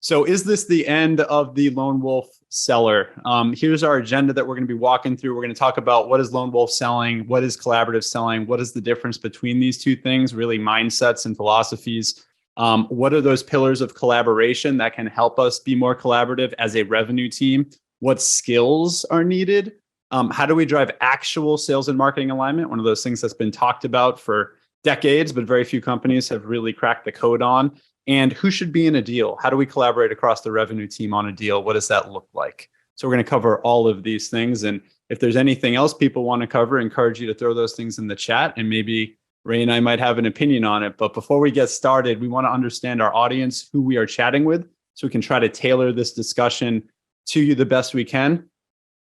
So is this the end of the lone wolf seller? Here's our agenda that we're going to be walking through. We're going to talk about what is lone wolf selling, what is collaborative selling, what is the difference between these two things, really mindsets and philosophies. What are those pillars of collaboration that can help us be more collaborative as a revenue team? What skills are needed? How do we drive actual sales and marketing alignment? One of those things that's been talked about for decades, but very few companies have really cracked the code on. And who should be in a deal? How do we collaborate across the revenue team on a deal? What does that look like? So we're going to cover all of these things. And if there's anything else people want to cover, I encourage you to throw those things in the chat, and maybe Ray and I might have an opinion on it. But before we get started, we want to understand our audience, who we are chatting with, so we can try to tailor this discussion to you the best we can.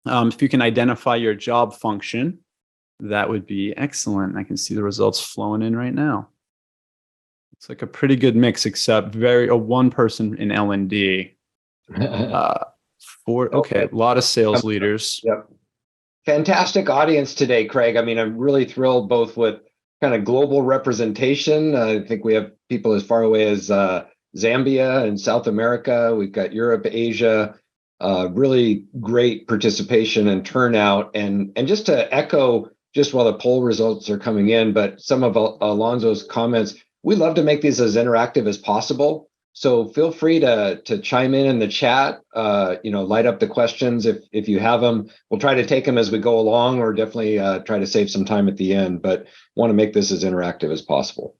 If you can identify your job function, that would be excellent. I can see the results flowing in right now. It's like a pretty good mix, except one person in L&D. A lot of sales leaders. Yep. Fantastic audience today, Craig. I mean, I'm really thrilled both with kind of global representation. I think we have people as far away as Zambia and South America. We've got Europe, Asia. Really great participation and turnout. And just to echo, just while the poll results are coming in, but some of Alonso's comments, we love to make these as interactive as possible. So feel free to chime in the chat, light up the questions if you have them. We'll try to take them as we go along, or definitely try to save some time at the end, but want to make this as interactive as possible.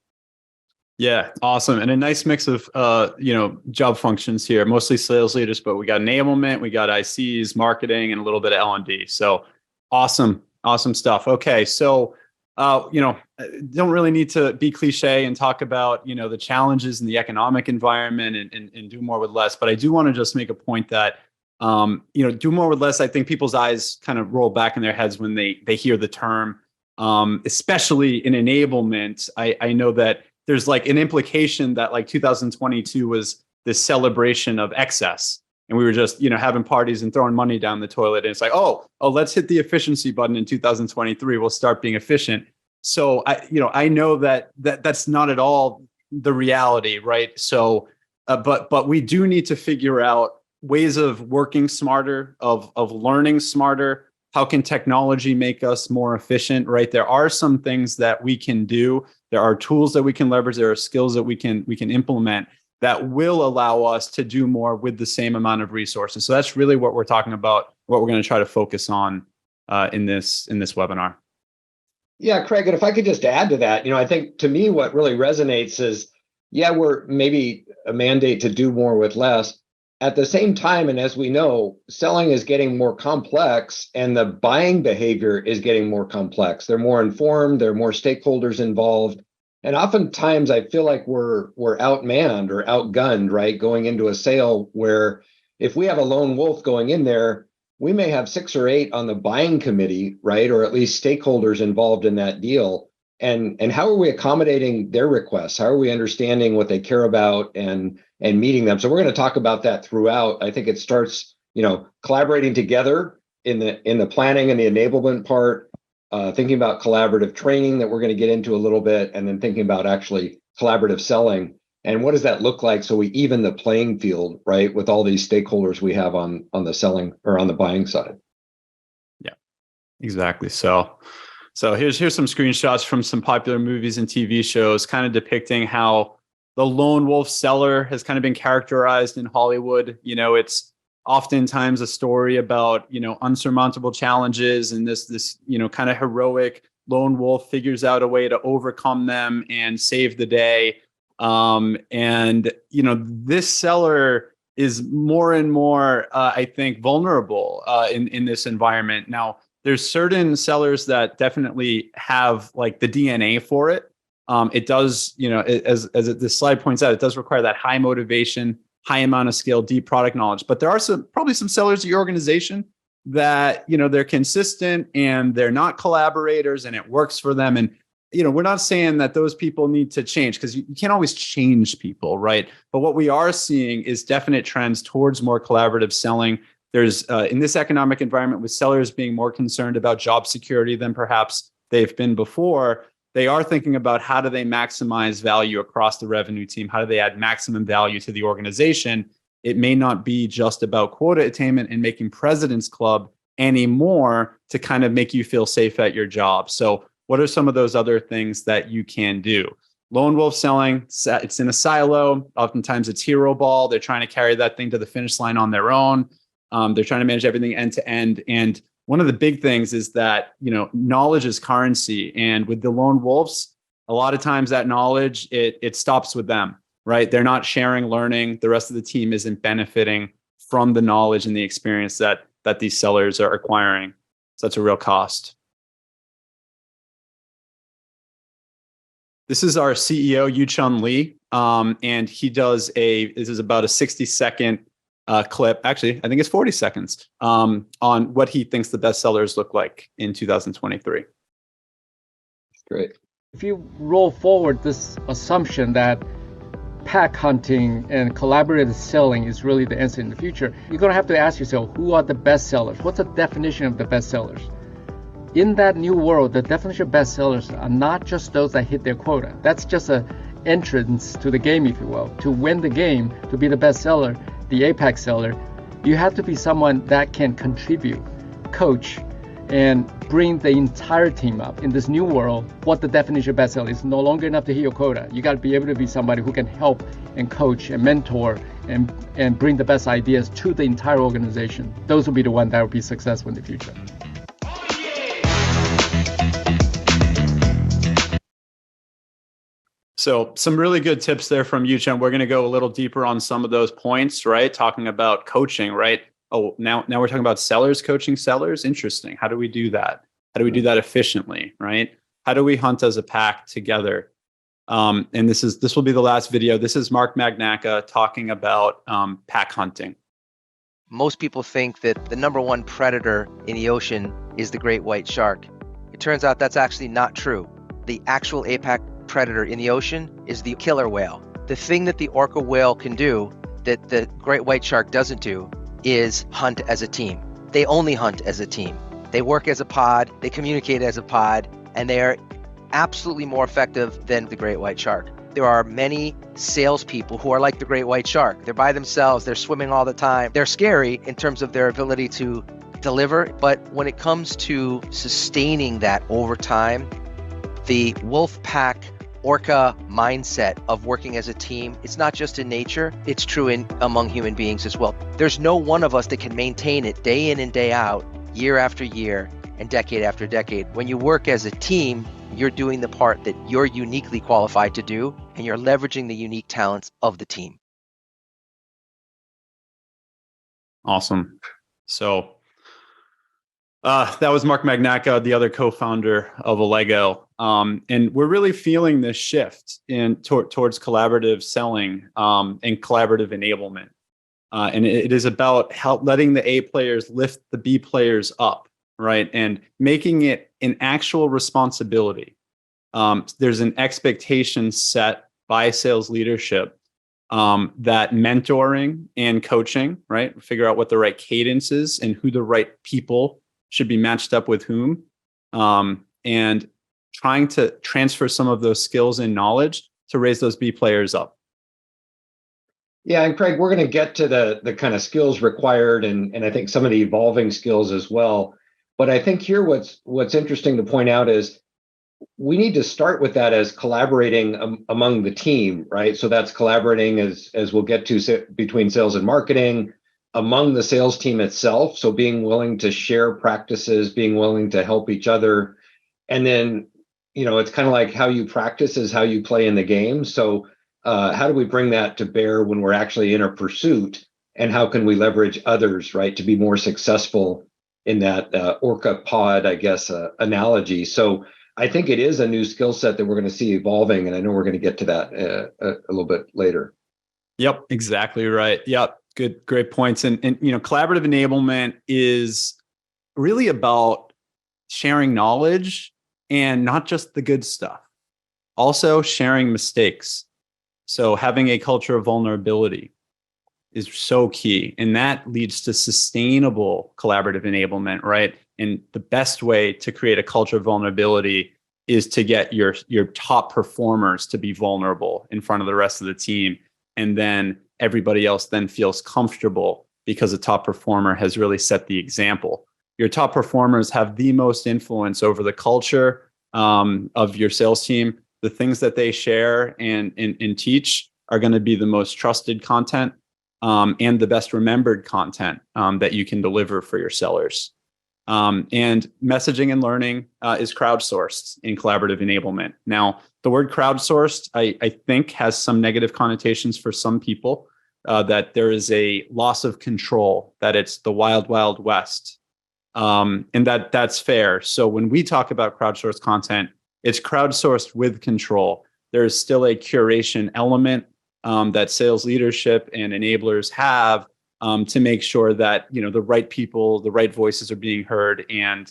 Yeah, awesome. And a nice mix of, job functions here, mostly sales leaders, but we got enablement, we got ICs, marketing, and a little bit of L&D. So awesome stuff. Okay. So, don't really need to be cliche and talk about, the challenges in the economic environment and do more with less. But I do want to just make a point that, do more with less. I think people's eyes kind of roll back in their heads when they hear the term, especially in enablement. I know that there's like an implication that like 2022 was this celebration of excess. And we were just, having parties and throwing money down the toilet. And it's like, oh, let's hit the efficiency button in 2023. We'll start being efficient. So I know that's not at all the reality, right? So, but we do need to figure out ways of working smarter, of learning smarter. How can technology make us more efficient, right? There are some things that we can do. There are tools that we can leverage. There are skills that we can implement that will allow us to do more with the same amount of resources. So that's really what we're talking about, what we're going to try to focus on in this webinar. Yeah, Craig, and if I could just add to that, I think to me what really resonates is, we're maybe a mandate to do more with less. At the same time, and as we know, selling is getting more complex and the buying behavior is getting more complex. They're more informed, there are more stakeholders involved. And oftentimes I feel like we're outmanned or outgunned, right? Going into a sale where if we have a lone wolf going in there, we may have 6 or 8 on the buying committee, right? Or at least stakeholders involved in that deal. And how are we accommodating their requests? How are we understanding what they care about and meeting them? So we're going to talk about that throughout. I think it starts, collaborating together in the planning and the enablement part, thinking about collaborative training that we're going to get into a little bit, and then thinking about actually collaborative selling. And what does that look like so we even the playing field, right, with all these stakeholders we have on the selling or on the buying side? Yeah, exactly. So here's some screenshots from some popular movies and TV shows kind of depicting how the lone wolf seller has kind of been characterized in Hollywood. It's oftentimes a story about, unsurmountable challenges, and this kind of heroic lone wolf figures out a way to overcome them and save the day. This seller is more and more, I think, vulnerable in this environment. Now, there's certain sellers that definitely have like the DNA for it. It does, as this slide points out, it does require that high motivation, high amount of skill, deep product knowledge. But there are probably some sellers at your organization that, they're consistent and they're not collaborators and it works for them. And, we're not saying that those people need to change, because you can't always change people, right? But what we are seeing is definite trends towards more collaborative selling. There's in this economic environment, with sellers being more concerned about job security than perhaps they've been before, they are thinking about how do they maximize value across the revenue team? How do they add maximum value to the organization? it may not be just about quota attainment and making President's Club anymore to kind of make you feel safe at your job. So what are some of those other things that you can do? Lone wolf selling, it's in a silo. Oftentimes it's hero ball. They're trying to carry that thing to the finish line on their own. They're trying to manage everything end to end. And one of the big things is that, knowledge is currency. And with the lone wolves, a lot of times that knowledge, it stops with them, right? They're not sharing, learning. The rest of the team isn't benefiting from the knowledge and the experience that these sellers are acquiring. So that's a real cost. This is our CEO, Yu-Chun Lee. And he does this is about a 60-second clip. Actually, I think it's 40 seconds on what he thinks the best sellers look like in 2023. Great. If you roll forward this assumption that pack hunting and collaborative selling is really the answer in the future, you're going to have to ask yourself, who are the best sellers? What's the definition of the best sellers? In that new world, the definition of best sellers are not just those that hit their quota. That's just an entrance to the game, if you will. To win the game, to be the best seller, the apex seller, you have to be someone that can contribute, coach, and bring the entire team up. In this new world, what the definition of best seller is no longer enough to hit your quota. You got to be able to be somebody who can help and coach and mentor and bring the best ideas to the entire organization. Those will be the ones that will be successful in the future. So some really good tips there from Yu-Chun. We're going to go a little deeper on some of those points, right? Talking about coaching, right? Oh, now we're talking about sellers coaching sellers. Interesting. How do we do that? How do we do that efficiently, right? How do we hunt as a pack together? And this will be the last video. This is Mark Magnaca talking about pack hunting. Most people think that the number one predator in the ocean is the great white shark. It turns out that's actually not true. The actual apex predator in the ocean is the killer whale. The thing that the orca whale can do that the great white shark doesn't do is hunt as a team. They only hunt as a team. They work as a pod, they communicate as a pod, and they are absolutely more effective than the great white shark. There are many salespeople who are like the great white shark. They're by themselves, they're swimming all the time. They're scary in terms of their ability to deliver, but when it comes to sustaining that over time, the wolf pack orca mindset of working as a team, it's not just in nature, it's true among human beings as well. There's no one of us that can maintain it day in and day out, year after year, and decade after decade. When you work as a team, you're doing the part that you're uniquely qualified to do, and you're leveraging the unique talents of the team. Awesome. So that was Mark Magnaca, the other co-founder of Allego. And we're really feeling this shift towards collaborative selling and collaborative enablement. And it is about letting the A players lift the B players up, right? And making it an actual responsibility. There's an expectation set by sales leadership that mentoring and coaching, right? Figure out what the right cadence is and who the right people should be matched up with whom, and trying to transfer some of those skills and knowledge to raise those B players up. Yeah, and Craig, we're going to get to the kind of skills required and I think some of the evolving skills as well. But I think here what's interesting to point out is we need to start with that as collaborating among the team, right? So that's collaborating as we'll get to between sales and marketing, among the sales team itself. So being willing to share practices, being willing to help each other. And then, it's kind of like how you practice is how you play in the game. So how do we bring that to bear when we're actually in a pursuit? And how can we leverage others, right, to be more successful in that orca pod, I guess, analogy. So I think it is a new skill set that we're going to see evolving. And I know we're going to get to that a little bit later. Yep, exactly right. Yep. Great points. And collaborative enablement is really about sharing knowledge and not just the good stuff, also sharing mistakes. So having a culture of vulnerability is so key. And that leads to sustainable collaborative enablement, right? And the best way to create a culture of vulnerability is to get your top performers to be vulnerable in front of the rest of the team. and then everybody else then feels comfortable because a top performer has really set the example. Your top performers have the most influence over the culture of your sales team. The things that they share and teach are going to be the most trusted content and the best remembered content that you can deliver for your sellers. And messaging and learning is crowdsourced in collaborative enablement. Now, the word crowdsourced, I think, has some negative connotations for some people, that there is a loss of control, that it's the wild, wild west. And that's fair. So when we talk about crowdsourced content, it's crowdsourced with control. There is still a curation element that sales leadership and enablers have to make sure that, the right people, the right voices are being heard, and,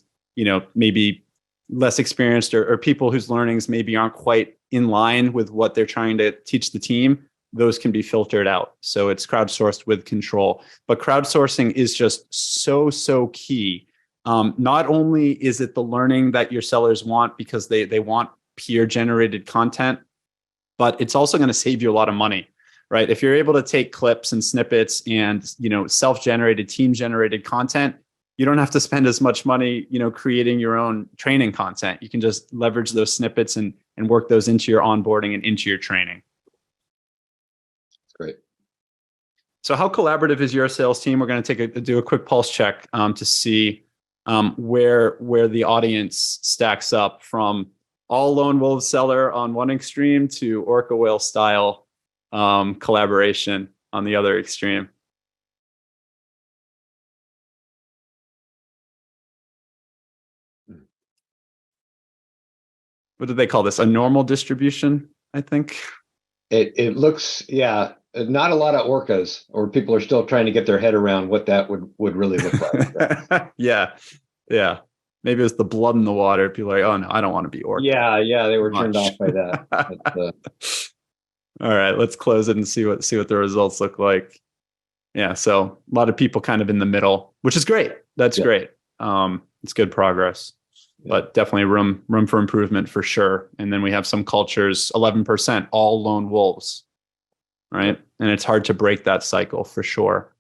maybe less experienced or people whose learnings maybe aren't quite in line with what they're trying to teach the team, those can be filtered out. So it's crowdsourced with control. But crowdsourcing is just so key. Not only is it the learning that your sellers want because they want peer generated content, but it's also going to save you a lot of money, right? If you're able to take clips and snippets and, self-generated, team-generated content, you don't have to spend as much money, creating your own training content. You can just leverage those snippets and work those into your onboarding and into your training. That's great. So how collaborative is your sales team? We're going to do a quick pulse check to see where the audience stacks up, from all lone wolf seller on one extreme to orca whale style collaboration on the other extreme. What do they call this? A normal distribution, I think. It looks, not a lot of orcas, or people are still trying to get their head around what that would really look like. Yeah. Maybe it's the blood in the water. People are like, oh no, I don't want to be orca. Yeah, they were turned off by that. All right, let's close it and see what the results look like. Yeah, so a lot of people kind of in the middle, which is great. That's great. It's good progress. But definitely room for improvement for sure. And then we have some cultures, 11%, all lone wolves, right? And it's hard to break that cycle for sure.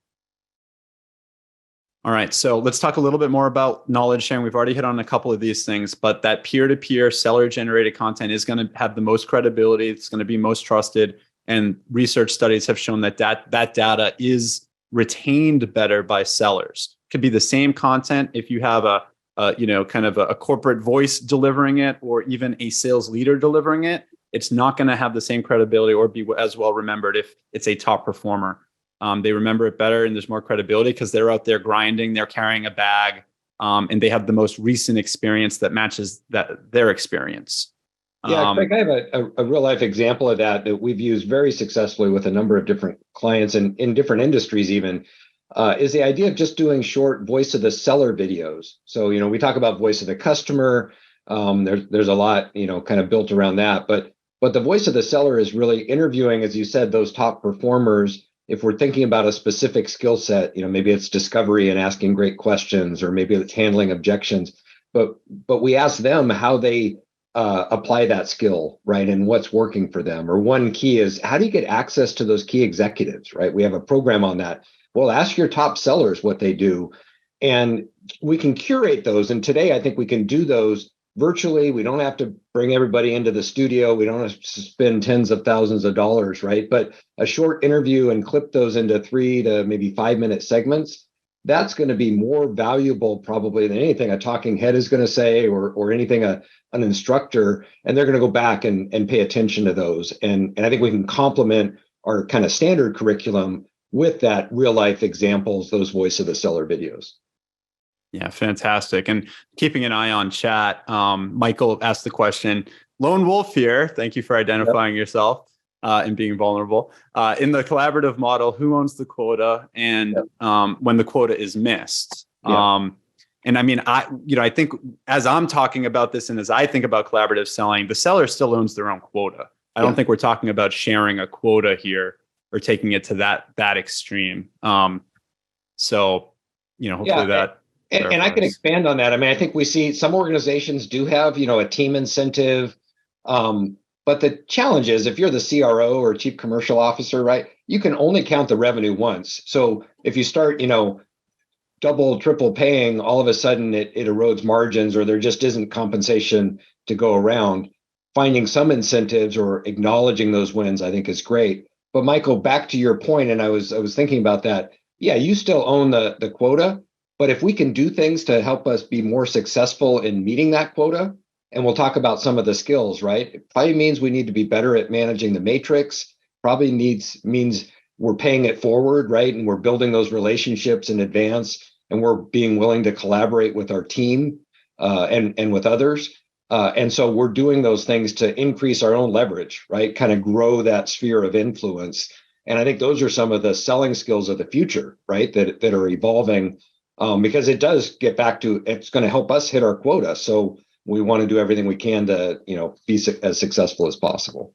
All right, so let's talk a little bit more about knowledge sharing. We've already hit on a couple of these things, but that peer-to-peer seller-generated content is going to have the most credibility. It's going to be most trusted. And research studies have shown that data is retained better by sellers. It could be the same content if you have a kind of a corporate voice delivering it, or even a sales leader delivering it. It's not going to have the same credibility or be as well remembered if it's a top performer. They remember it better, and there's more credibility because they're out there grinding, they're carrying a bag, and they have the most recent experience that matches their experience. Yeah, Craig, I have a real life example of that we've used very successfully with a number of different clients and in different industries even. Is the idea of just doing short voice of the seller videos. So, we talk about voice of the customer. There's a lot, kind of built around that. But the voice of the seller is really interviewing, as you said, those top performers. If we're thinking about a specific skill set, maybe it's discovery and asking great questions, or maybe it's handling objections. But we ask them how they apply that skill, right? And what's working for them. Or one key is, how do you get access to those key executives, right? We have a program on that. Well, ask your top sellers what they do, and we can curate those. And today, I think we can do those virtually. We don't have to bring everybody into the studio. We don't have to spend tens of thousands of dollars, right? But a short interview and clip those into 3 to maybe 5 minute segments, that's going to be more valuable probably than anything a talking head is going to say, or anything an instructor. And they're going to go back and pay attention to those. And I think we can complement our kind of standard curriculum with that real life examples, those voice of the seller videos. Yeah, fantastic. And keeping an eye on chat, Michael asked the question, lone wolf here. Thank you for identifying yourself and being vulnerable. In the collaborative model, who owns the quota, and when the quota is missed? And I mean, I think as I'm talking about this, and as I think about collaborative selling, the seller still owns their own quota. I don't think we're talking about sharing a quota here, or taking it to that extreme. So, hopefully that. And I can expand on that. I mean, I think we see some organizations do have, a team incentive. But the challenge is if you're the CRO or chief commercial officer, right, you can only count the revenue once. So if you start, double, triple paying, all of a sudden it erodes margins, or there just isn't compensation to go around. Finding some incentives or acknowledging those wins, I think, is great. But Michael, back to your point, and I was thinking about that. Yeah, you still own the quota, but if we can do things to help us be more successful in meeting that quota, and we'll talk about some of the skills, right? It probably means we need to be better at managing the matrix. Probably means we're paying it forward, right? And we're building those relationships in advance, and we're being willing to collaborate with our team and with others. And so we're doing those things to increase our own leverage, right? Kind of grow that sphere of influence. And I think those are some of the selling skills of the future, right? That are evolving, because it does get back to, it's going to help us hit our quota. So we want to do everything we can to, be as successful as possible.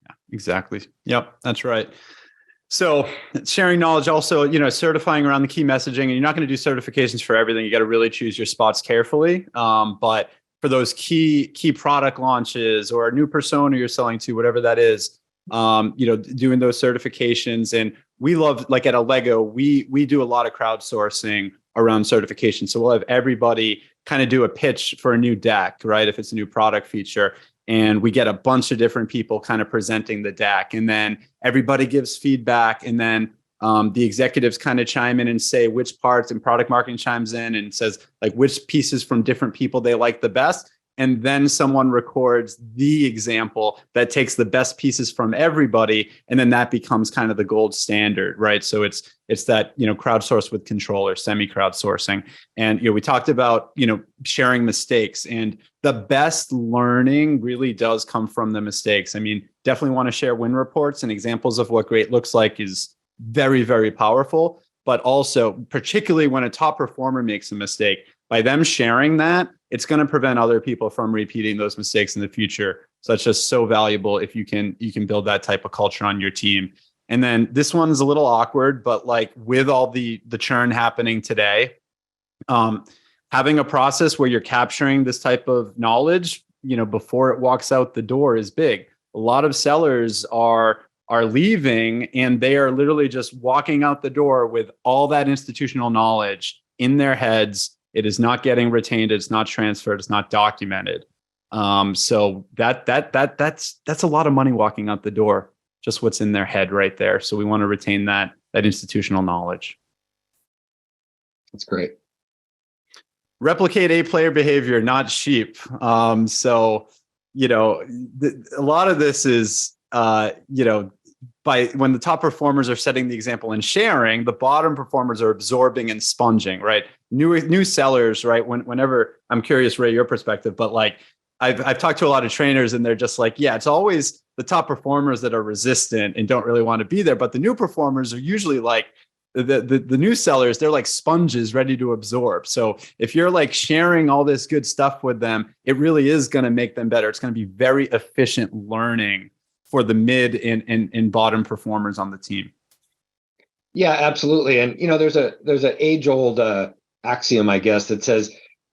Yeah, exactly. Yep, that's right. So sharing knowledge, also, certifying around the key messaging, and you're not going to do certifications for everything. You got to really choose your spots carefully. But for those key product launches or a new persona you're selling to, whatever that is, doing those certifications. And we love, like at Allego, we do a lot of crowdsourcing around certification. So we'll have everybody kind of do a pitch for a new deck, right? If it's a new product feature. And we get a bunch of different people kind of presenting the deck. And then everybody gives feedback. And then the executives kind of chime in and say which parts, and product marketing chimes in and says like which pieces from different people they like the best. And then someone records the example that takes the best pieces from everybody. And then that becomes kind of the gold standard, right? So it's that, crowdsource with control or semi-crowdsourcing. And, we talked about, sharing mistakes, and the best learning really does come from the mistakes. I mean, definitely want to share win reports and examples of what great looks like is very, very powerful. But also, particularly when a top performer makes a mistake, by them sharing that, it's going to prevent other people from repeating those mistakes in the future. So it's just so valuable if you can build that type of culture on your team. And then this one's a little awkward, but like with all the churn happening today, having a process where you're capturing this type of knowledge, before it walks out the door is big. A lot of sellers are leaving, and they are literally just walking out the door with all that institutional knowledge in their heads. It is not getting retained. It's not transferred. It's not documented. So that's a lot of money walking out the door. Just what's in their head right there. So we want to retain that institutional knowledge. That's great. Replicate A-player behavior, not sheep. So a lot of this is by when the top performers are setting the example and sharing, the bottom performers are absorbing and sponging, right? New sellers, right? Whenever, I'm curious, Ray, your perspective, but like I've talked to a lot of trainers, and they're just like, yeah, it's always the top performers that are resistant and don't really want to be there. But the new performers are usually like the new sellers, they're like sponges ready to absorb. So if you're like sharing all this good stuff with them, it really is going to make them better. It's going to be very efficient learning for the mid and bottom performers on the team. Yeah, absolutely. And there's an age-old axiom, I guess, that says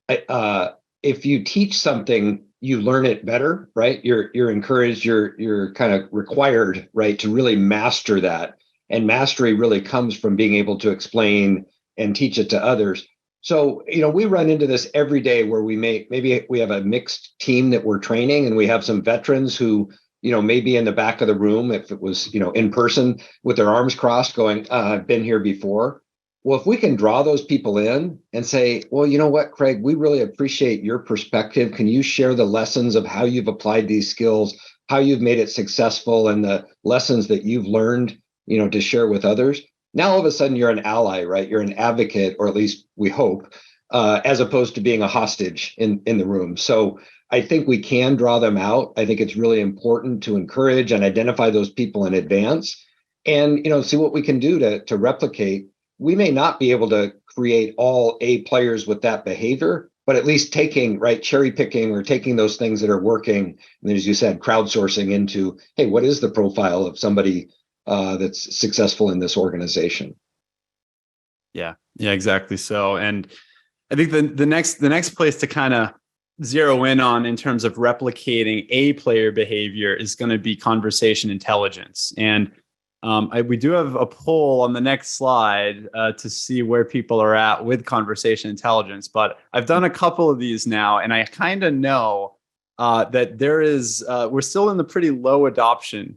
if you teach something, you learn it better, right? You're encouraged, you're kind of required, right, to really master that. And mastery really comes from being able to explain and teach it to others. So, we run into this every day where maybe we have a mixed team that we're training, and we have some veterans who maybe in the back of the room, if it was, in person with their arms crossed going, I've been here before. Well, if we can draw those people in and say, well, you know what, Craig, we really appreciate your perspective. Can you share the lessons of how you've applied these skills, how you've made it successful, and the lessons that you've learned, to share with others? Now, all of a sudden, you're an ally, right? You're an advocate, or at least we hope, as opposed to being a hostage in the room. So I think we can draw them out. I think it's really important to encourage and identify those people in advance, and see what we can do to replicate. We may not be able to create all A players with that behavior, but at least cherry picking or taking those things that are working, and as you said, crowdsourcing into, hey, what is the profile of somebody that's successful in this organization? Yeah, exactly. So, and I think the next place to kind of zero in on in terms of replicating a player behavior is going to be conversation intelligence. And we do have a poll on the next slide to see where people are at with conversation intelligence. But I've done a couple of these now, and I kind of know that we're still in the pretty low adoption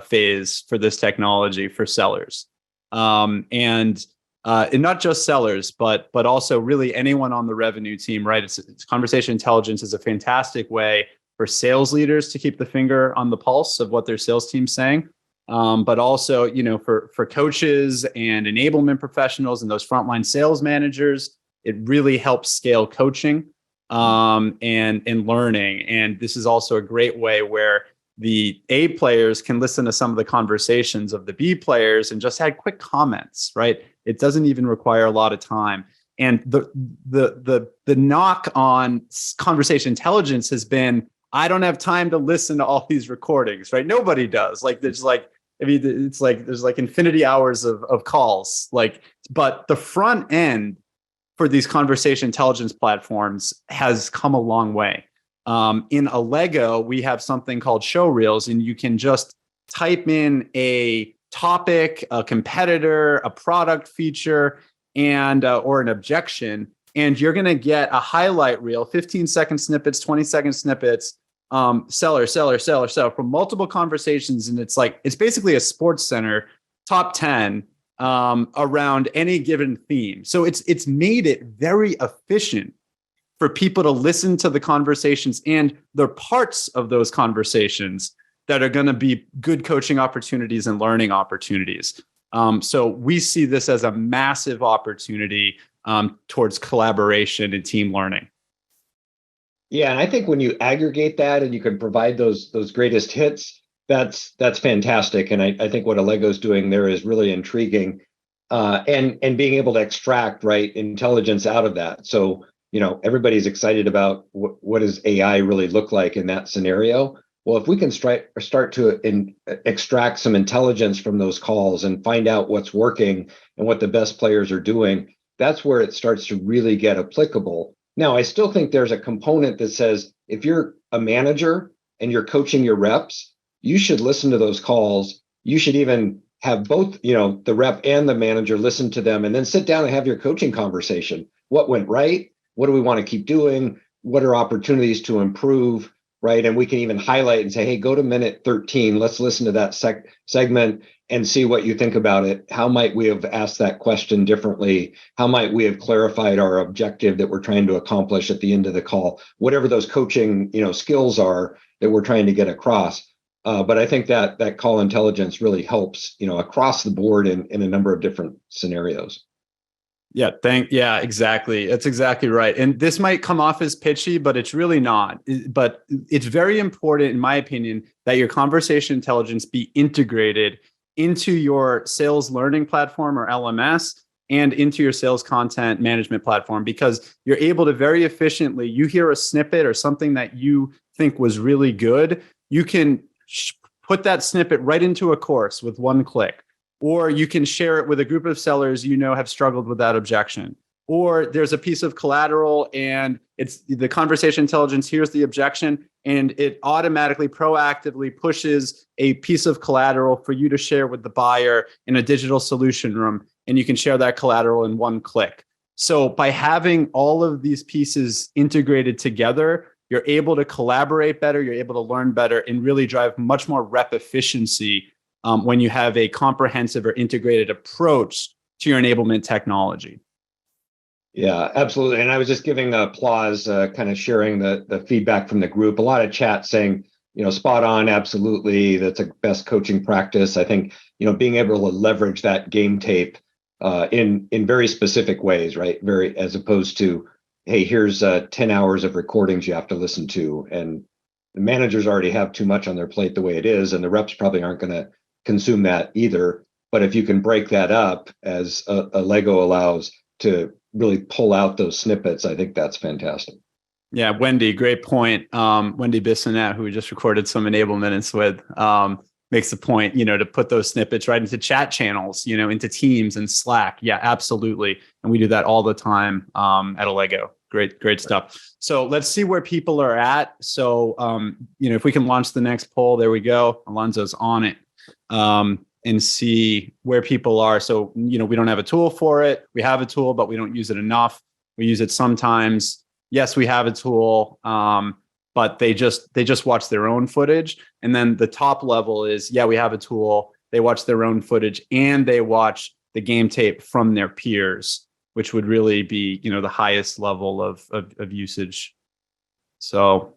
phase for this technology for sellers. And not just sellers, but also really anyone on the revenue team, right? It's conversation intelligence is a fantastic way for sales leaders to keep the finger on the pulse of what their sales team's saying. But also, for coaches and enablement professionals and those frontline sales managers, it really helps scale coaching and learning. And this is also a great way where the A players can listen to some of the conversations of the B players and just add quick comments, right? It doesn't even require a lot of time. And the knock on conversation intelligence has been, I don't have time to listen to all these recordings, right? Nobody does. There's infinity hours of calls. But the front end for these conversation intelligence platforms has come a long way. In Allego, we have something called show reels, and you can just type in a topic, a competitor, a product feature, and or an objection, and you're going to get a highlight reel, 15-second snippets, 20-second snippets, seller from multiple conversations, and it's basically a Sports Center top 10 around any given theme. So it's made it very efficient for people to listen to the conversations and the parts of those conversations that are going to be good coaching opportunities and learning opportunities. So we see this as a massive opportunity towards collaboration and team learning. Yeah, and I think when you aggregate that and you can provide those greatest hits, that's fantastic. And I think what Allego's doing there is really intriguing, and being able to extract intelligence out of that. So everybody's excited about what does AI really look like in that scenario. Well, if we can start to extract some intelligence from those calls and find out what's working and what the best players are doing, that's where it starts to really get applicable. Now, I still think there's a component that says if you're a manager and you're coaching your reps, you should listen to those calls. You should even have both, the rep and the manager listen to them and then sit down and have your coaching conversation. What went right? What do we want to keep doing? What are opportunities to improve, right? And we can even highlight and say, hey, go to minute 13. Let's listen to that segment and see what you think about it. How might we have asked that question differently? How might we have clarified our objective that we're trying to accomplish at the end of the call? Whatever those coaching, skills are that we're trying to get across. But I think that call intelligence really helps, across the board in a number of different scenarios. Yeah, exactly. That's exactly right. And this might come off as pitchy, but it's really not. But it's very important, in my opinion, that your conversation intelligence be integrated into your sales learning platform or LMS and into your sales content management platform, because you're able to very efficiently, you hear a snippet or something that you think was really good, you can put that snippet right into a course with one click. Or you can share it with a group of sellers have struggled with that objection. Or there's a piece of collateral and it's the conversation intelligence hears the objection and it automatically proactively pushes a piece of collateral for you to share with the buyer in a digital solution room, and you can share that collateral in one click. So by having all of these pieces integrated together, you're able to collaborate better, you're able to learn better, and really drive much more rep efficiency when you have a comprehensive or integrated approach to your enablement technology. Yeah, absolutely. And I was just giving applause, kind of sharing the feedback from the group. A lot of chat saying, spot on, absolutely. That's a best coaching practice. I think, being able to leverage that game tape in very specific ways, right? As opposed to, hey, here's 10 hours of recordings you have to listen to. And the managers already have too much on their plate the way it is, and the reps probably aren't going to consume that either. But if you can break that up, as Allego allows, to really pull out those snippets, I think that's fantastic. Yeah, Wendy, great point. Wendy Bissonette, who we just recorded some enablements with, makes the point, to put those snippets right into chat channels, into Teams and Slack. Yeah, absolutely. And we do that all the time at Allego. Great stuff. So let's see where people are at. So, if we can launch the next poll, there we go. Alonzo's on it. And see where people are. So, we don't have a tool for it. We have a tool, but we don't use it enough. We use it sometimes. Yes, we have a tool, but they just watch their own footage. And then the top level is, we have a tool. They watch their own footage and they watch the game tape from their peers, which would really be, the highest level of usage. So,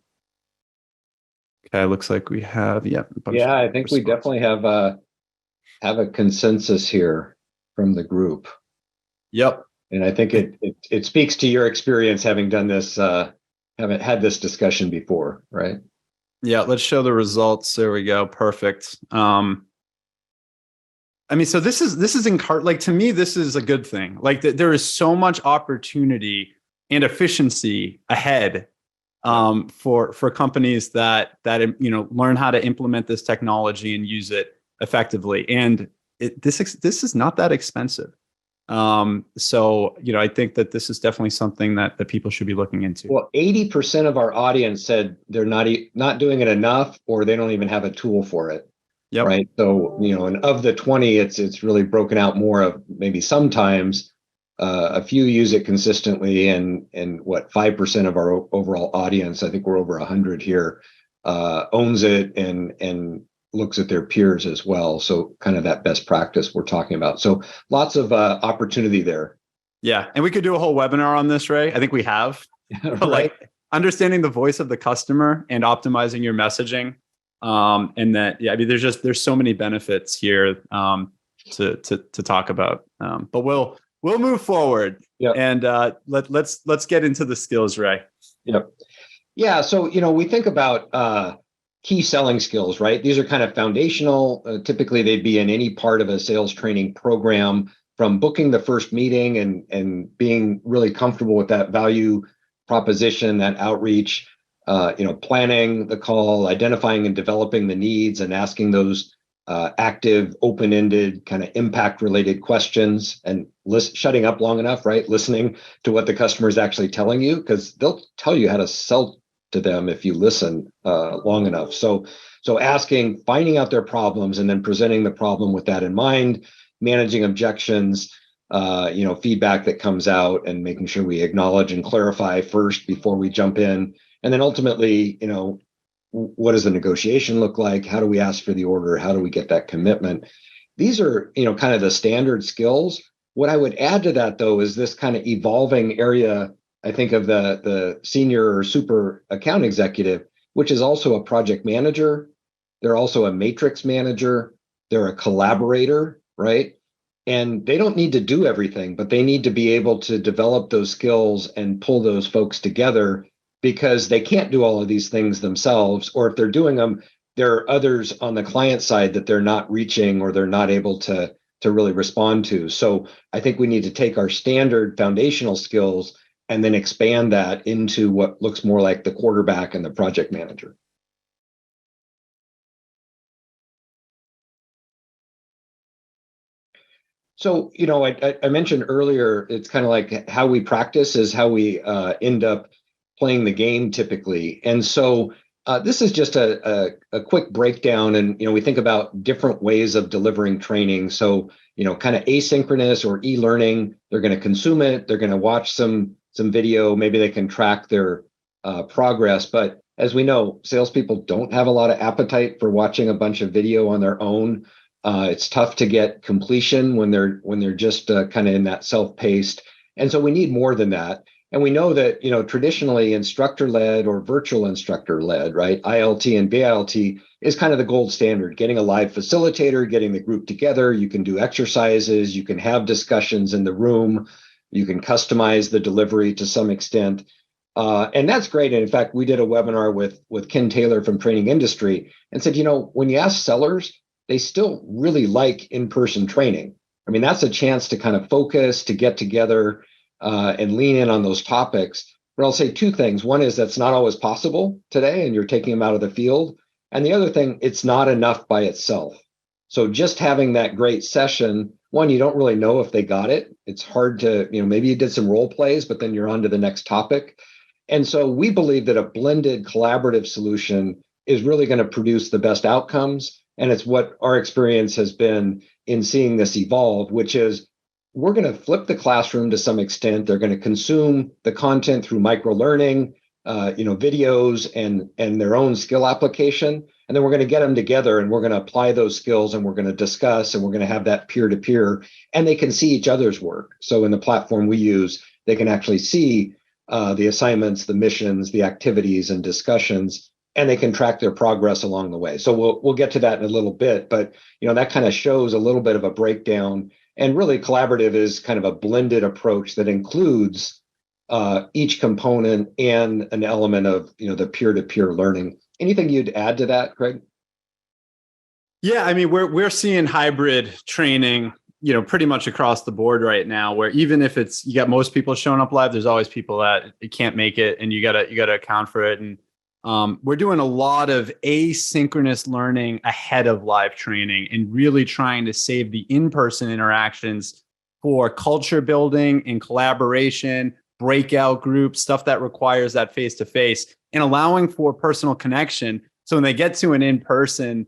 okay, looks like we have, I think we definitely have a consensus here from the group. Yep. And I think it speaks to your experience having done this, haven't had this discussion before, right? Yeah, let's show the results. There we go. Perfect. So this is like, to me, this is a good thing. Like there is so much opportunity and efficiency ahead for companies that learn how to implement this technology and use it effectively. And this is not that expensive. So I think that this is definitely something that people should be looking into. Well, 80% of our audience said they're not doing it enough, or they don't even have a tool for it. Yep. Right. So, and of the 20, it's really broken out more of maybe sometimes a few use it consistently, and 5% of our overall audience, I think we're over 100 here, owns it and looks at their peers as well. So kind of that best practice we're talking about. So lots of opportunity there. Yeah. And we could do a whole webinar on this, Ray. I think we have. Right. Like understanding the voice of the customer and optimizing your messaging. And that, there's so many benefits here to talk about. But we'll move forward. Yep. And let's get into the skills, Ray. Yep. Yeah. So we think about key selling skills, right? These are kind of foundational. Typically, they'd be in any part of a sales training program, from booking the first meeting and being really comfortable with that value proposition, that outreach. Planning the call, identifying and developing the needs, and asking those active, open-ended, kind of impact-related questions, and shutting up long enough, right? Listening to what the customer is actually telling you, because they'll tell you how to sell to them if you listen long enough. So asking, finding out their problems, and then presenting the problem with that in mind, managing objections, feedback that comes out, and making sure we acknowledge and clarify first before we jump in. And then ultimately, what does the negotiation look like? How do we ask for the order? How do we get that commitment? These are, kind of the standard skills. What I would add to that, though, is this kind of evolving area, I think, of the senior or super account executive, which is also a project manager. They're also a matrix manager. They're a collaborator, right? And they don't need to do everything, but they need to be able to develop those skills and pull those folks together, because they can't do all of these things themselves, or if they're doing them, there are others on the client side that they're not reaching, or they're not able to really respond to. So I think we need to take our standard foundational skills and then expand that into what looks more like the quarterback and the project manager. So, I mentioned earlier, it's kind of like how we practice is how we end up playing the game typically. And so this is just a quick breakdown. And, we think about different ways of delivering training. So, kind of asynchronous or e-learning, they're going to consume it. They're going to watch some video. Maybe they can track their progress. But as we know, salespeople don't have a lot of appetite for watching a bunch of video on their own. It's tough to get completion when they're just kind of in that self-paced. And so we need more than that. And we know that, traditionally instructor-led or virtual instructor-led, right? ILT and BILT is kind of the gold standard. Getting a live facilitator, getting the group together. You can do exercises. You can have discussions in the room. You can customize the delivery to some extent. And that's great. And in fact, we did a webinar with Ken Taylor from Training Industry and said, when you ask sellers, they still really like in-person training. I mean, that's a chance to kind of focus, to get together, and lean in on those topics. But I'll say two things. One is that's not always possible today, and you're taking them out of the field. And the other thing, it's not enough by itself. So just having that great session, one, you don't really know if they got it. It's hard to, maybe you did some role plays, but then you're on to the next topic. And so we believe that a blended collaborative solution is really going to produce the best outcomes. And it's what our experience has been in seeing this evolve, which is we're going to flip the classroom to some extent. They're going to consume the content through micro-learning, videos and their own skill application. And then we're going to get them together and we're going to apply those skills and we're going to discuss and we're going to have that peer-to-peer, and they can see each other's work. So in the platform we use, they can actually see the assignments, the missions, the activities and discussions, and they can track their progress along the way. So we'll get to that in a little bit, but that kind of shows a little bit of a breakdown. And really collaborative is kind of a blended approach that includes each component and an element of the peer-to-peer learning. Anything you'd add to that, Craig? Yeah, I mean, we're seeing hybrid training, pretty much across the board right now, where even if you got most people showing up live, there's always people that can't make it, and you gotta account for it. And we're doing a lot of asynchronous learning ahead of live training and really trying to save the in-person interactions for culture building and collaboration, breakout groups, stuff that requires that face-to-face, and allowing for personal connection. So when they get to an in-person,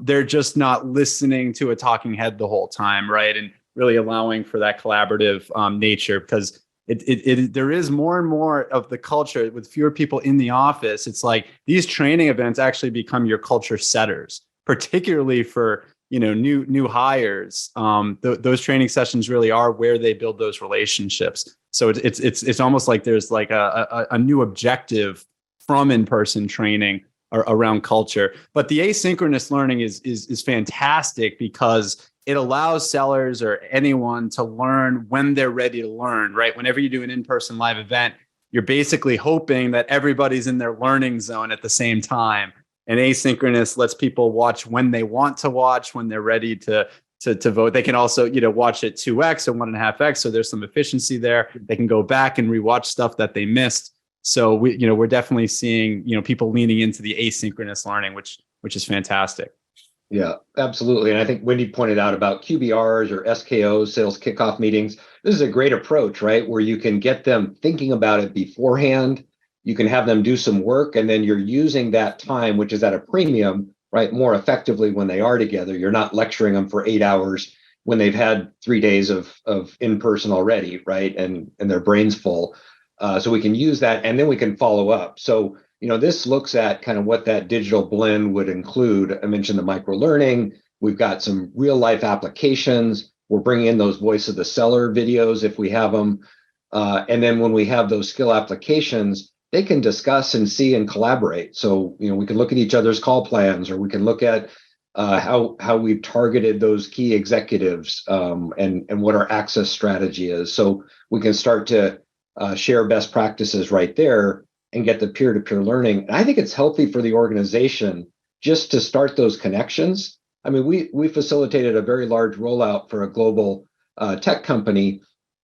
they're just not listening to a talking head the whole time, right? And really allowing for that collaborative nature, because there is more and more of the culture with fewer people in the office. It's like these training events actually become your culture setters, particularly for new hires. Those training sessions really are where they build those relationships. So it's almost like there's like a new objective from in-person training around culture. But the asynchronous learning is fantastic because it allows sellers or anyone to learn when they're ready to learn, right? Whenever you do an in-person live event, you're basically hoping that everybody's in their learning zone at the same time. And asynchronous lets people watch when they want to watch, when they're ready to vote. They can also, watch it 2x or 1.5x. So there's some efficiency there. They can go back and rewatch stuff that they missed. So we're definitely seeing, people leaning into the asynchronous learning, which is fantastic. Yeah, absolutely. And I think Wendy pointed out about QBRs or SKOs, sales kickoff meetings. This is a great approach, right? Where you can get them thinking about it beforehand. You can have them do some work, and then you're using that time, which is at a premium, right, more effectively when they are together. You're not lecturing them for 8 hours when they've had 3 days of in-person already, right? And their brain's full. So we can use that, and then we can follow up. So this looks at kind of what that digital blend would include. I mentioned the micro-learning. We've got some real-life applications. We're bringing in those voice of the seller videos if we have them. And then when we have those skill applications, they can discuss and see and collaborate. So, we can look at each other's call plans, or we can look at how we've targeted those key executives and what our access strategy is. So we can start to share best practices right there and get the peer-to-peer learning. And I think it's healthy for the organization just to start those connections. I mean, we facilitated a very large rollout for a global tech company,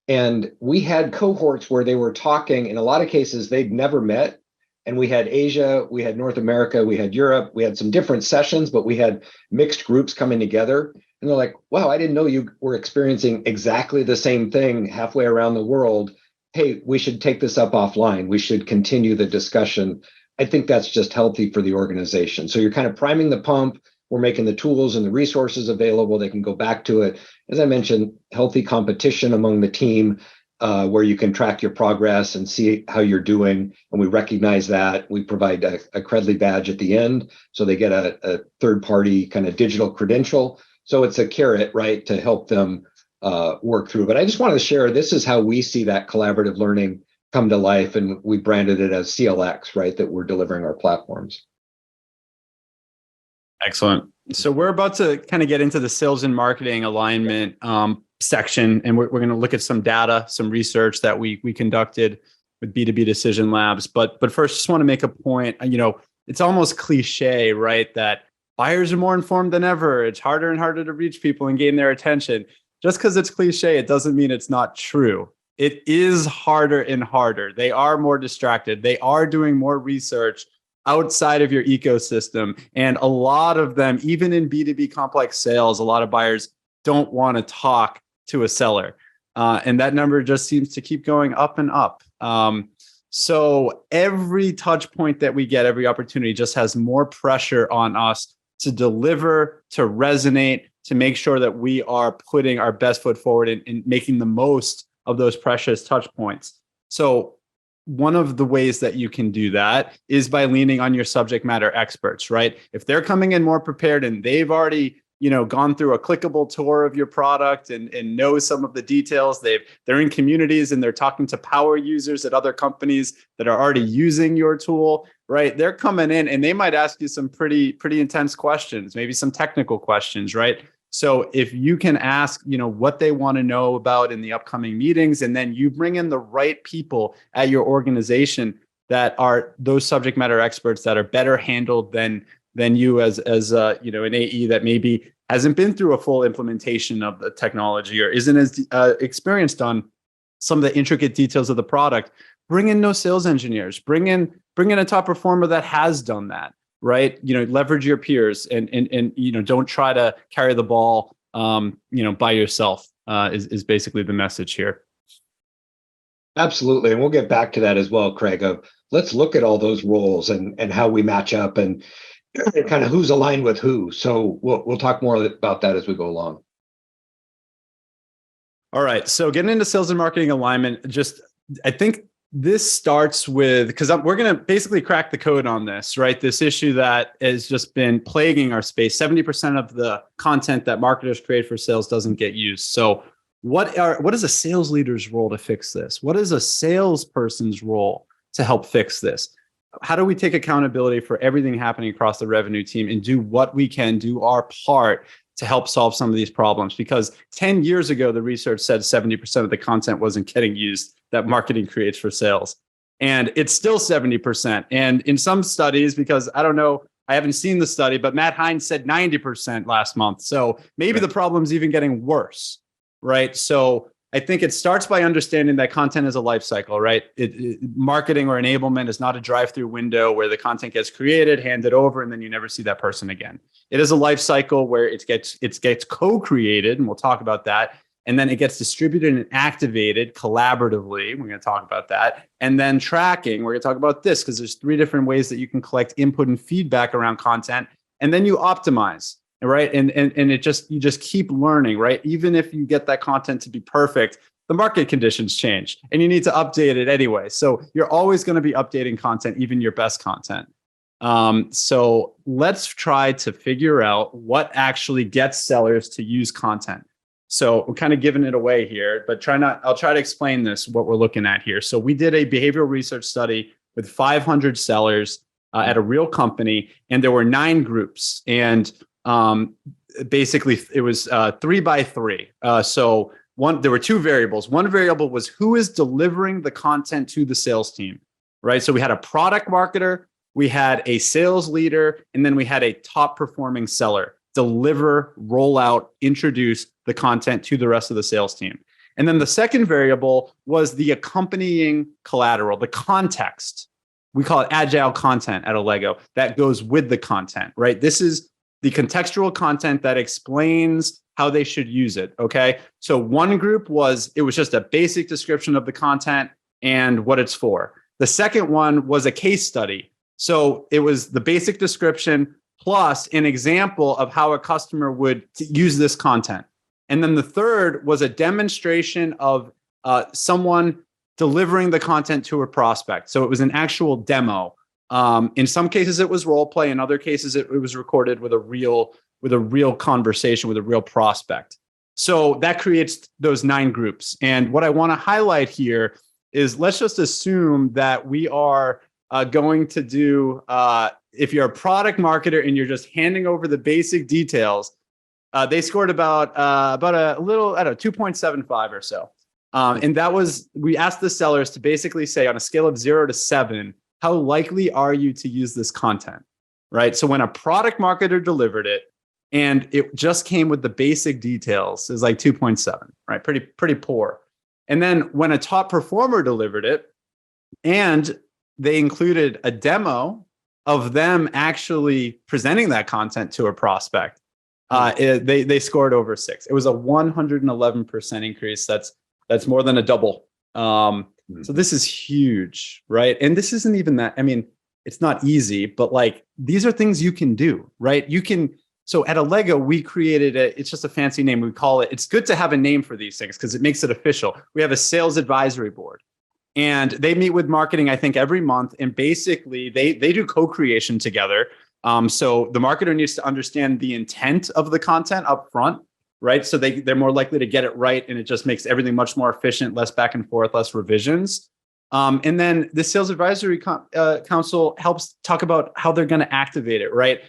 and we had cohorts where they were talking. In a lot of cases, they'd never met. And we had Asia, we had North America, we had Europe, we had some different sessions, but we had mixed groups coming together. And they're like, wow, I didn't know you were experiencing exactly the same thing halfway around the world. Hey, we should take this up offline. We should continue the discussion. I think that's just healthy for the organization. So you're kind of priming the pump. We're making the tools and the resources available. They can go back to it. As I mentioned, healthy competition among the team where you can track your progress and see how you're doing. And we recognize that. We provide a Credly badge at the end. So they get a third-party kind of digital credential. So it's a carrot, right, to help them work through. But I just wanted to share, this is how we see that collaborative learning come to life. And we branded it as CLX, right, that we're delivering our platforms. Excellent. So we're about to kind of get into the sales and marketing alignment section, and we're going to look at some data, some research that we conducted with B2B Decision Labs. But first, just want to make a point. It's almost cliche, right, that buyers are more informed than ever. It's harder and harder to reach people and gain their attention. Just because it's cliche, it doesn't mean it's not true. It is harder and harder. They are more distracted. They are doing more research outside of your ecosystem. And a lot of them, even in B2B complex sales, a lot of buyers don't want to talk to a seller. And that number just seems to keep going up and up. So every touch point that we get, every opportunity just has more pressure on us to deliver, to resonate, to make sure that we are putting our best foot forward and making the most of those precious touch points. So one of the ways that you can do that is by leaning on your subject matter experts, right? If they're coming in more prepared and they've already, gone through a clickable tour of your product and know some of the details, they're in communities and they're talking to power users at other companies that are already using your tool, right? They're coming in and they might ask you some pretty intense questions, maybe some technical questions, right? So if you can ask, what they want to know about in the upcoming meetings, and then you bring in the right people at your organization that are those subject matter experts that are better handled than you as an AE that maybe hasn't been through a full implementation of the technology or isn't as experienced on some of the intricate details of the product. Bring in no sales engineers. Bring in a top performer that has done that. Right, leverage your peers and don't try to carry the ball, by yourself. Is basically the message here. Absolutely, and we'll get back to that as well, Craig. Let's look at all those roles and how we match up and kind of who's aligned with who. So we'll talk more about that as we go along. All right, so getting into sales and marketing alignment, I think this starts with, because we're going to basically crack the code on this, right? This issue that has just been plaguing our space. 70% of the content that marketers create for sales doesn't get used. So what is a sales leader's role to fix this? What is a salesperson's role to help fix this? How do we take accountability for everything happening across the revenue team and do what we can, do our part to help solve some of these problems? Because 10 years ago, the research said 70% of the content wasn't getting used that marketing creates for sales. And it's still 70%. And in some studies, because I don't know, I haven't seen the study, but Matt Hines said 90% last month. So maybe the problem's even getting worse, right? So I think it starts by understanding that content is a life cycle, right? Marketing or enablement is not a drive-through window where the content gets created, handed over, and then you never see that person again. It is a life cycle where it gets co-created, and we'll talk about that. And then it gets distributed and activated collaboratively. We're going to talk about that. And then tracking, we're going to talk about this because there's 3 different ways that you can collect input and feedback around content. And then you optimize. Right. And you just keep learning, right? Even if you get that content to be perfect, the market conditions change and you need to update it anyway. So you're always going to be updating content, even your best content. So let's try to figure out what actually gets sellers to use content. So we're kind of giving it away here, but I'll try to explain what we're looking at here. So we did a behavioral research study with 500 sellers at a real company, and there were 9 groups. And basically it was 3 by 3. So there were 2 variables. One variable was who is delivering the content to the sales team, right? So we had a product marketer, we had a sales leader, and then we had a top performing seller deliver, roll out, introduce the content to the rest of the sales team. And then the second variable was the accompanying collateral, the context. We call it agile content at Allego that goes with the content, right? This is the contextual content that explains how they should use it, okay? So one group it was just a basic description of the content and what it's for. The second one was a case study. So it was the basic description plus an example of how a customer would use this content. And then the third was a demonstration of someone delivering the content to a prospect. So it was an actual demo. In some cases, it was role play. In other cases, it was recorded with a real conversation with a real prospect. So that creates those 9 groups. And what I want to highlight here is let's just assume that we are going to do, if you're a product marketer and you're just handing over the basic details, they scored about a little, 2.75 or so. And we asked the sellers to basically say on a scale of 0 to 7, how likely are you to use this content, right? So when a product marketer delivered it and it just came with the basic details, it's like 2.7, right? Pretty poor. And then when a top performer delivered it and they included a demo of them actually presenting that content to a prospect, they scored over 6. It was a 111% increase. That's more than a double. So this is huge, right? And this isn't even that. I mean, it's not easy, but like these are things you can do, right? You can. So at Allego, we created it's just a fancy name. We call it. It's good to have a name for these things because it makes it official. We have a sales advisory board. And they meet with marketing, I think, every month. And basically, they do co-creation together. So the marketer needs to understand the intent of the content up front, right? So they're more likely to get it right. And it just makes everything much more efficient, less back and forth, less revisions. And then the sales advisory council helps talk about how they're going to activate it, right?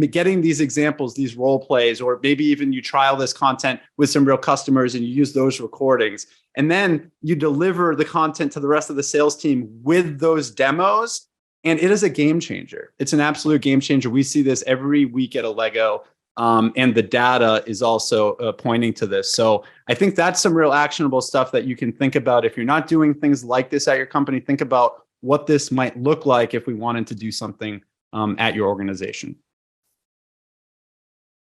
Getting these examples, these role plays, or maybe even you trial this content with some real customers and you use those recordings. And then you deliver the content to the rest of the sales team with those demos. And it is a game changer. It's an absolute game changer. We see this every week at Allego. And the data is also pointing to this. So I think that's some real actionable stuff that you can think about. If you're not doing things like this at your company, think about what this might look like if we wanted to do something at your organization.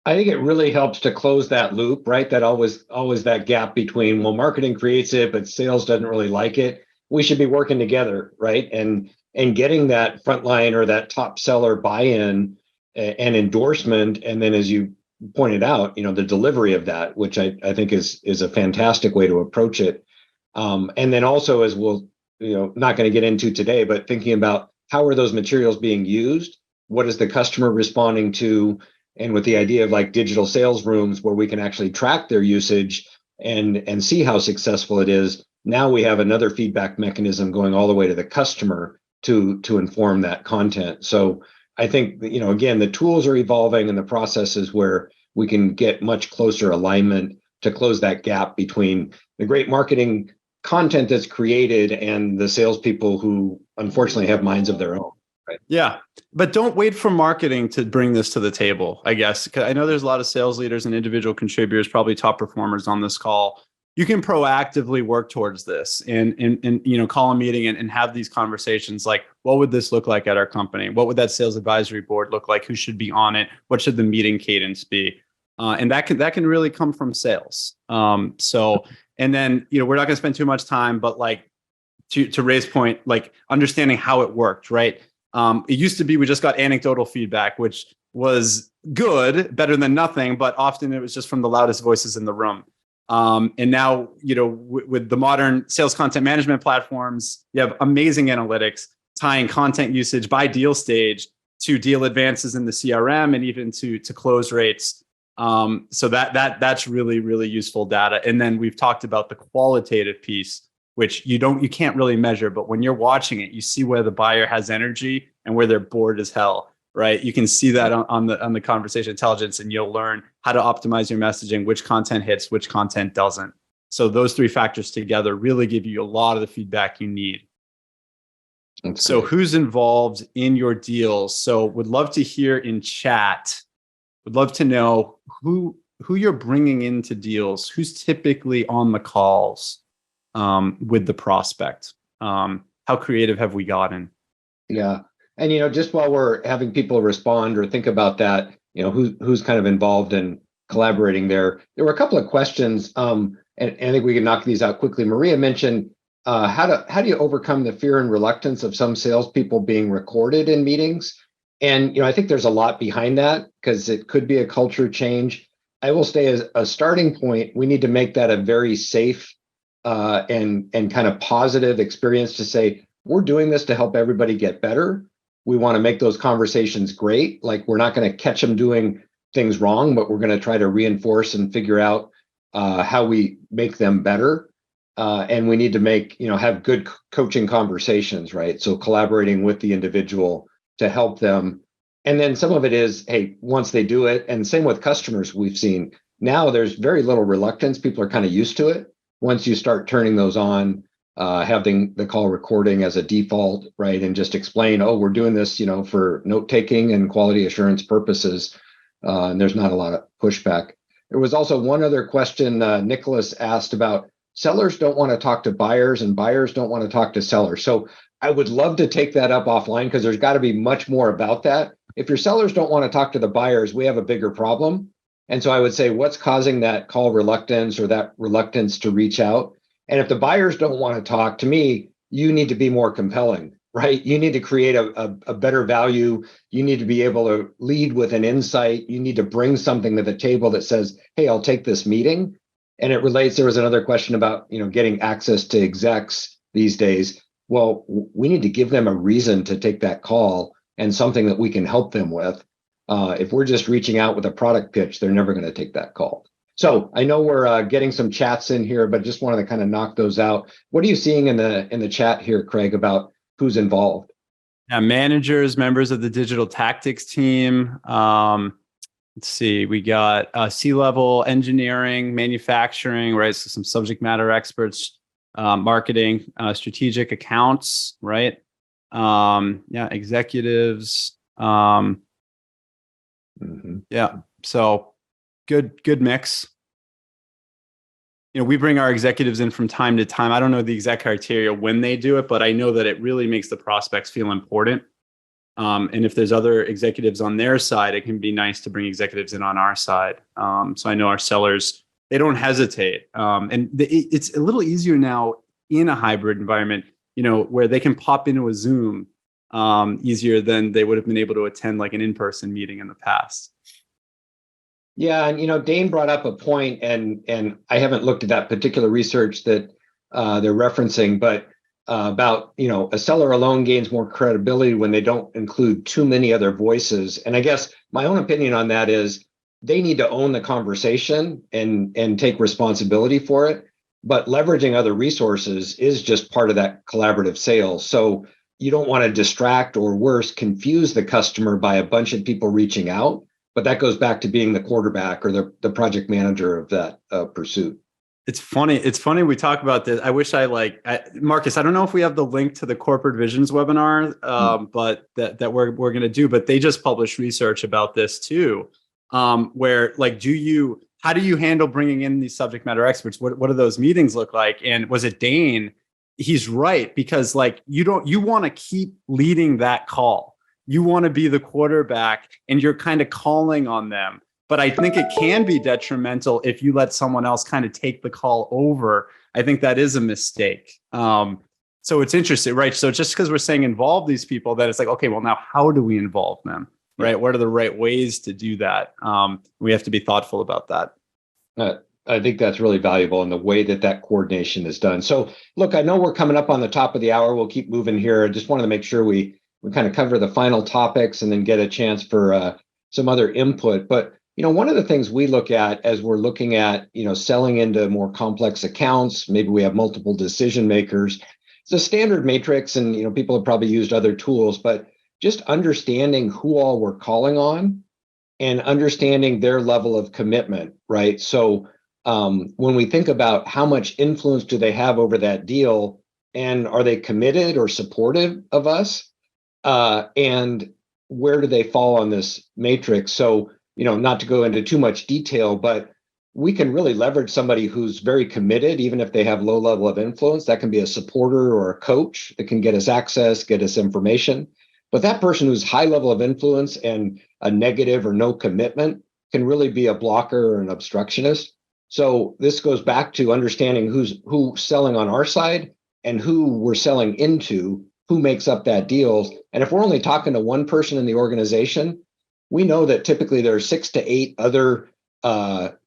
I think it really helps to close that loop, right? That always that gap between, well, marketing creates it, but sales doesn't really like it. We should be working together, right? And getting that frontline or that top seller buy-in and endorsement. And then as you pointed out, the delivery of that, which I think is a fantastic way to approach it. And then also, as we'll, not going to get into today, but thinking about how are those materials being used? What is the customer responding to? And with the idea of like digital sales rooms where we can actually track their usage and see how successful it is, now we have another feedback mechanism going all the way to the customer to inform that content. So I think, again, the tools are evolving and the processes where we can get much closer alignment to close that gap between the great marketing content that's created and the salespeople who unfortunately have minds of their own. Right? Yeah, but don't wait for marketing to bring this to the table, I guess. 'Cause I know there's a lot of sales leaders and individual contributors, probably top performers on this call. You can proactively work towards this and call a meeting and have these conversations like, what would this look like at our company? What would that sales advisory board look like? Who should be on it? What should the meeting cadence be? And that can really come from sales. And then, we're not going to spend too much time, but like to Ray's point, like understanding how it worked, right? It used to be we just got anecdotal feedback, which was good, better than nothing, but often it was just from the loudest voices in the room. And now, with the modern sales content management platforms, you have amazing analytics tying content usage by deal stage to deal advances in the CRM and even to close rates. So that's really, really useful data. And then we've talked about the qualitative piece, which you can't really measure, but when you're watching it, you see where the buyer has energy and where they're bored as hell, right? You can see that on the conversation intelligence, and you'll learn how to optimize your messaging, which content hits, which content doesn't. So those three factors together really give you a lot of the feedback you need. So who's involved in your deals? So would love to hear in chat. Would love to know who you're bringing into deals, who's typically on the calls with the prospect. How creative have we gotten? Yeah. And, just while we're having people respond or think about that, who's kind of involved in collaborating there were a couple of questions. And I think we can knock these out quickly. Maria mentioned, how do you overcome the fear and reluctance of some salespeople being recorded in meetings? And, I think there's a lot behind that because it could be a culture change. I will say as a starting point, we need to make that a very safe and kind of positive experience to say, we're doing this to help everybody get better. We want to make those conversations great. Like, we're not going to catch them doing things wrong, but we're going to try to reinforce and figure out how we make them better. And we need to have good coaching conversations, right? So collaborating with the individual to help them. And then some of it is, hey, once they do it, and same with customers, we've seen now there's very little reluctance. People are kind of used to it. Once you start turning those on, having the call recording as a default, right? And just explain, we're doing this, for note-taking and quality assurance purposes. And there's not a lot of pushback. There was also one other question Nicholas asked about sellers don't want to talk to buyers and buyers don't want to talk to sellers. So I would love to take that up offline because there's got to be much more about that. If your sellers don't want to talk to the buyers, we have a bigger problem. And so I would say, what's causing that call reluctance or that reluctance to reach out? And if the buyers don't want to talk to me, you need to be more compelling, right? You need to create a better value. You need to be able to lead with an insight. You need to bring something to the table that says, hey, I'll take this meeting. And it relates, there was another question about, getting access to execs these days. Well, we need to give them a reason to take that call and something that we can help them with. If we're just reaching out with a product pitch, they're never going to take that call. So I know we're getting some chats in here, but just wanted to kind of knock those out. What are you seeing in the chat here, Craig, about who's involved? Yeah, managers, members of the digital tactics team. Let's see, we got C-level engineering, manufacturing, right? So some subject matter experts, marketing, strategic accounts, right? Executives. Yeah, so good mix. We bring our executives in from time to time. I don't know the exact criteria when they do it, but I know that it really makes the prospects feel important. And if there's other executives on their side, it can be nice to bring executives in on our side. So I know our sellers, they don't hesitate. And it's a little easier now in a hybrid environment, where they can pop into a Zoom easier than they would have been able to attend like an in-person meeting in the past. Yeah, and Dane brought up a point, and I haven't looked at that particular research that they're referencing, but about a seller alone gains more credibility when they don't include too many other voices. And I guess my own opinion on that is they need to own the conversation and take responsibility for it. But leveraging other resources is just part of that collaborative sales. So you don't want to distract or worse, confuse the customer by a bunch of people reaching out. But that goes back to being the quarterback or the project manager of that pursuit. It's funny we talk about this. I wish Marcus, I don't know if we have the link to the corporate visions webinar, but that we're going to do, but they just published research about this too. Where how do you handle bringing in these subject matter experts? What do those meetings look like? And was it Dane? He's right, because you want to keep leading that call. You want to be the quarterback and you're kind of calling on them. But I think it can be detrimental if you let someone else kind of take the call over. I think that is a mistake. So it's interesting, right? So just because we're saying involve these people, that it's like, okay, well, now how do we involve them, right? What are the right ways to do that? We have to be thoughtful about that. I think that's really valuable in the way that coordination is done. So look, I know we're coming up on the top of the hour. We'll keep moving here. I just wanted to make sure we kind of cover the final topics and then get a chance for some other input. But one of the things we look at as we're looking at selling into more complex accounts, maybe we have multiple decision makers. It's a standard matrix, and people have probably used other tools, but just understanding who all we're calling on and understanding their level of commitment, right? So when we think about how much influence do they have over that deal, and are they committed or supportive of us? And where do they fall on this matrix? So, not to go into too much detail, but we can really leverage somebody who's very committed, even if they have low level of influence. That can be a supporter or a coach that can get us access, get us information. But that person who's high level of influence and a negative or no commitment can really be a blocker or an obstructionist. So this goes back to understanding who's selling on our side and who we're selling into, who makes up that deal. And if we're only talking to one person in the organization, we know that typically there are 6 to 8 other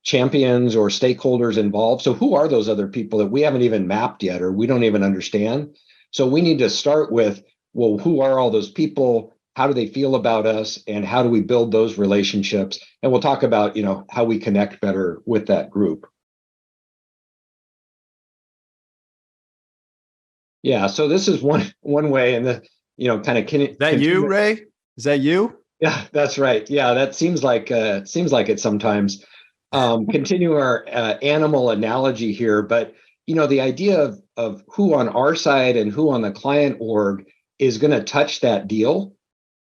champions or stakeholders involved. So who are those other people that we haven't even mapped yet, or we don't even understand? So we need to start with, well, who are all those people? How do they feel about us? And how do we build those relationships? And we'll talk about, how we connect better with that group. Yeah, so this is one way, and Is that you, Ray? Is that you? Yeah, that's right. Yeah, that seems like it sometimes. Continue our animal analogy here, but the idea of who on our side and who on the client org is going to touch that deal,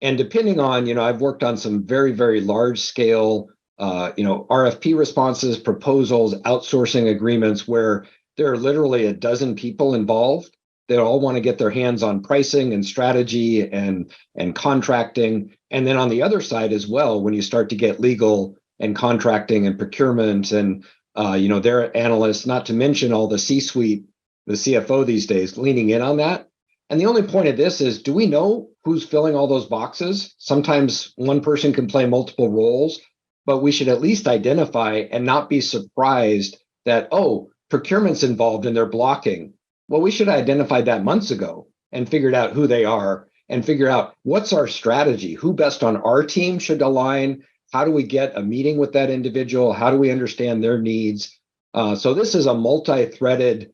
and depending on I've worked on some very, very large scale RFP responses, proposals, outsourcing agreements where there are literally a dozen people involved They all want to get their hands on pricing and strategy and contracting. And then on the other side as well, when you start to get legal and contracting and procurement and their analysts, not to mention all the C-suite, the CFO these days, leaning in on that. And the only point of this is, do we know who's filling all those boxes? Sometimes one person can play multiple roles, but we should at least identify and not be surprised that, oh, procurement's involved and they're blocking. Well, we should have identified that months ago and figured out who they are and figure out what's our strategy, who best on our team should align, how do we get a meeting with that individual, how do we understand their needs. So this is a multi-threaded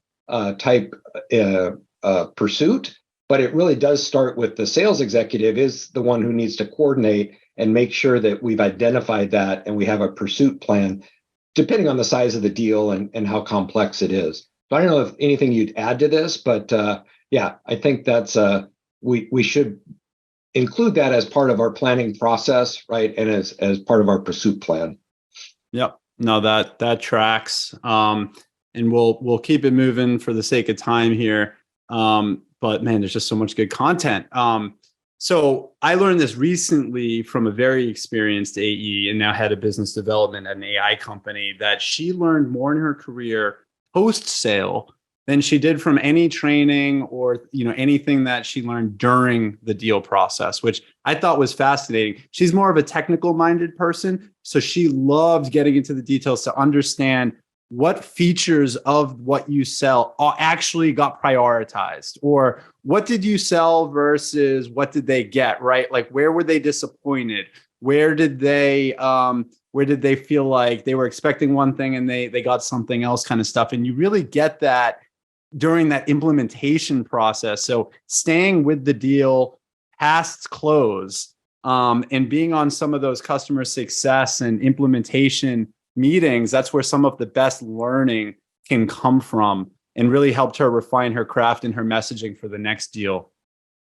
type pursuit, but it really does start with the sales executive is the one who needs to coordinate and make sure that we've identified that and we have a pursuit plan, depending on the size of the deal and how complex it is. So I don't know if anything you'd add to this, but I think that's we should include that as part of our planning process, right? And as part of our pursuit plan. Yep. No, that tracks. And we'll keep it moving for the sake of time here. But man, there's just so much good content. So I learned this recently from a very experienced AE and now head of business development at an AI company, that she learned more in her career post-sale than she did from any training or anything that she learned during the deal process, which I thought was fascinating. She's more of a technical minded person, so she loved getting into the details to understand what features of what you sell actually got prioritized, or what did you sell versus what did they get, right? Like, where were they disappointed? Where did they feel like they were expecting one thing and they got something else, kind of stuff. And you really get that during that implementation process. So staying with the deal past close, and being on some of those customer success and implementation meetings, that's where some of the best learning can come from, and really helped her refine her craft and her messaging for the next deal.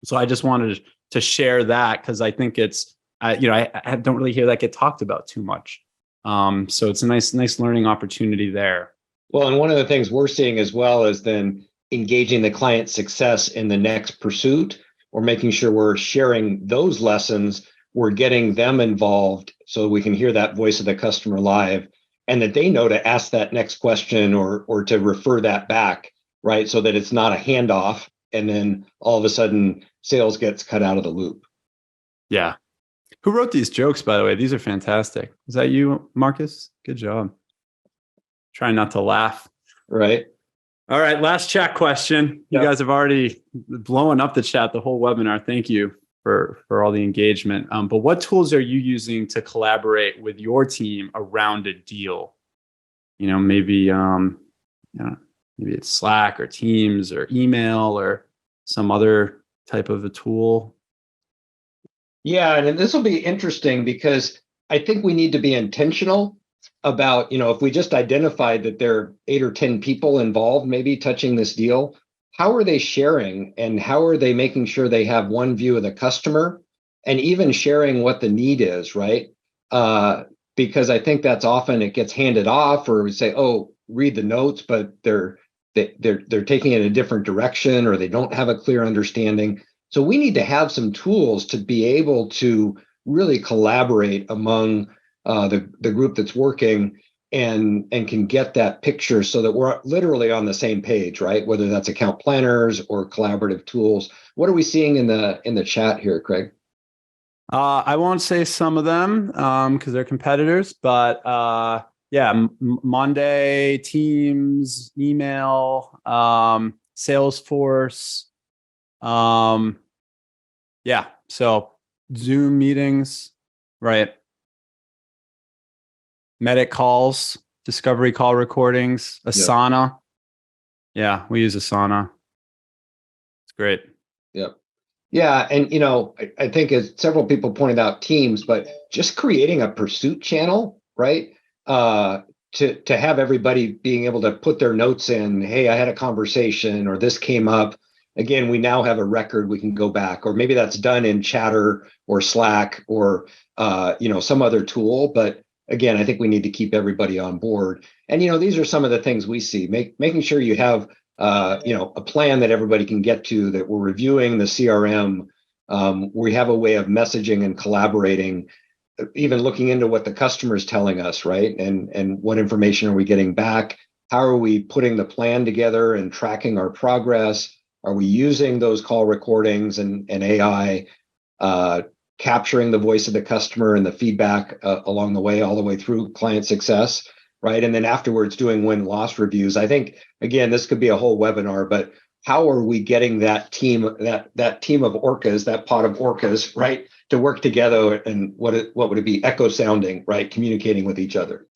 So I just wanted to share that, because I think it's, I don't really hear that get talked about too much. So it's a nice learning opportunity there. Well, and one of the things we're seeing as well is then engaging the client success in the next pursuit, or making sure we're sharing those lessons, we're getting them involved so we can hear that voice of the customer live, and that they know to ask that next question or to refer that back, right? So that it's not a handoff and then all of a sudden sales gets cut out of the loop. Yeah. Who wrote these jokes, by the way? These are fantastic. Is that you, Marcus? Good job. Trying not to laugh. Right. All right. Last chat question. You guys have already blown up the chat the whole webinar. Thank you for all the engagement. But what tools are you using to collaborate with your team around a deal? Maybe it's Slack or Teams or email or some other type of a tool. Yeah, and this will be interesting because I think we need to be intentional about, if we just identified that there are 8 or 10 people involved, maybe touching this deal, how are they sharing and how are they making sure they have one view of the customer, and even sharing what the need is, right? Because I think that's often it gets handed off, or we say, oh, read the notes, but they're taking it in a different direction, or they don't have a clear understanding. So we need to have some tools to be able to really collaborate among the group that's working and can get that picture so that we're literally on the same page, right? Whether that's account planners or collaborative tools. What are we seeing in the chat here, Craig? I won't say some of them because they're competitors, but Monday, Teams, email, Salesforce. So Zoom meetings, right? Medic calls, discovery call recordings, Asana. Yeah, we use Asana. It's great. Yep. Yeah. And, I think as several people pointed out, Teams, but just creating a pursuit channel, right? To have everybody being able to put their notes in, hey, I had a conversation, or this came up. Again, we now have a record we can go back, or maybe that's done in Chatter or Slack or, some other tool. But again, I think we need to keep everybody on board. And, these are some of the things we see, making sure you have a plan that everybody can get to, that we're reviewing the CRM. We have a way of messaging and collaborating, even looking into what the customer is telling us, right? And what information are we getting back? How are we putting the plan together and tracking our progress? Are we using those call recordings and AI, capturing the voice of the customer and the feedback along the way, all the way through client success, right? And then afterwards doing win-loss reviews. I think, again, this could be a whole webinar, but how are we getting that team of orcas, that pod of orcas, right, to work together? And what would it be? Echo sounding, right? Communicating with each other.